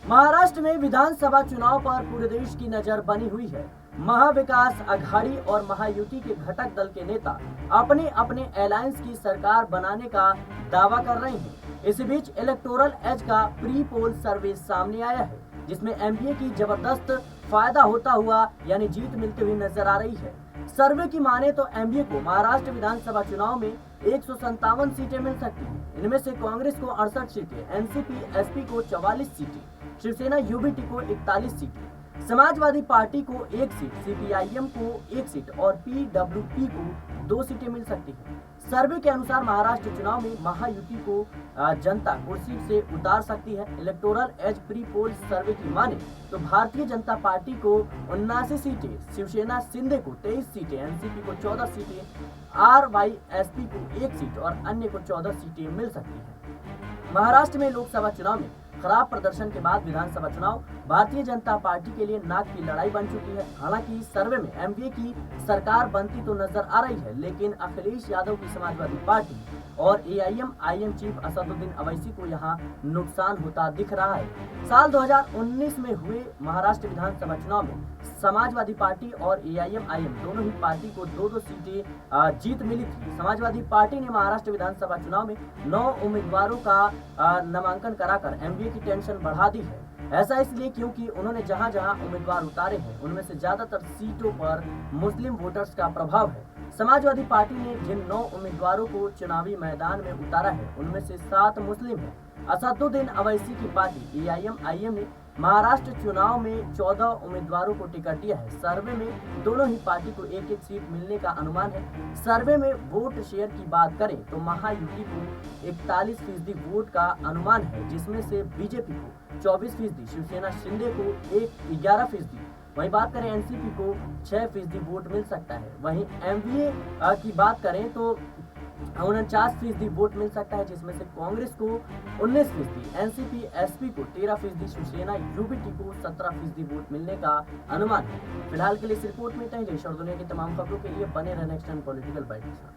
महाराष्ट्र में विधानसभा चुनाव पर पूरे देश की नजर बनी हुई है। महाविकास अघाड़ी और महायुति के घटक दल के नेता अपने अपने अलायंस की सरकार बनाने का दावा कर रहे हैं। इसी बीच इलेक्टोरल एज का प्री पोल सर्वे सामने आया है, जिसमें एनडीए की जबरदस्त फायदा होता हुआ यानी जीत मिलती हुई नजर आ रही है। सर्वे की माने तो एनडीए को महाराष्ट्र विधानसभा चुनाव में 157 सीटें मिल सकती हैं। इनमें से कांग्रेस को 68 सीटें, एनसीपी एसपी को 44 सीटें, शिवसेना यूबीटी को 41 सीटें, समाजवादी पार्टी को 1 सीट, सीपीआईएम को 1 सीट और पीडब्ल्यूपी को 2 सीटें मिल सकती हैं। सर्वे के अनुसार महाराष्ट्र चुनाव में महायुति को जनता कुर्सी से उतार सकती है। इलेक्टोरल एज प्री पोल सर्वे की माने तो भारतीय जनता पार्टी को 79 सीटें, शिवसेना शिंदे को 23 सीटें, एनसीपी को 14 सीटें, आरवाईएसपी को 1 सीट और अन्य को 14 सीटें मिल सकती हैं। महाराष्ट्र में लोकसभा चुनाव में खराब प्रदर्शन के बाद विधानसभा चुनाव भारतीय जनता पार्टी के लिए नाक की लड़ाई बन चुकी है। हालांकि सर्वे में एनडीए की सरकार बनती तो नजर आ रही है, लेकिन अखिलेश यादव की समाजवादी पार्टी और एआईएमआईएम चीफ असदुद्दीन अवैसी को यहां नुकसान होता दिख रहा है। साल 2019 में हुए महाराष्ट्र विधानसभा चुनाव में समाजवादी पार्टी और एआईएमआईएम दोनों ही पार्टी को 2-2 सीटें जीत मिली थी। समाजवादी पार्टी ने महाराष्ट्र विधानसभा चुनाव में 9 उम्मीदवारों का नामांकन कराकर एनडीए की टेंशन बढ़ा दी है। ऐसा इसलिए क्योंकि उन्होंने जहां जहां उम्मीदवार उतारे हैं उनमें से ज्यादातर सीटों पर मुस्लिम वोटर्स का प्रभाव है। समाजवादी पार्टी ने जिन 9 उम्मीदवारों को चुनावी मैदान में उतारा है उनमें से 7 मुस्लिम हैं। असदुद्दीन अवैसी की पार्टी एआईएमआईएम ने महाराष्ट्र चुनाव में 14 उम्मीदवारों को टिकट दिया है। सर्वे में दोनों ही पार्टी को 1-1 सीट मिलने का अनुमान है। सर्वे में वोट शेयर की बात करें तो महायुति को 41% वोट का अनुमान है, जिसमें से बीजेपी को 24%, शिवसेना शिंदे को 11%, वहीं बात करें एनसीपी को 6% वोट मिल सकता है। वहीं एमवीए की बात करें तो 49% वोट मिल सकता है, जिसमें से कांग्रेस को 19%, एनसीपी एसपी को 13%, शिवसेना यूबीटी को 17% वोट मिलने का अनुमान है। फिलहाल के लिए इस रिपोर्ट में इतना ही। देश और दुनिया की तमाम खबरों के लिए बने रहने नेक्स्ट टाइम पॉलिटिकल बाइट के साथ।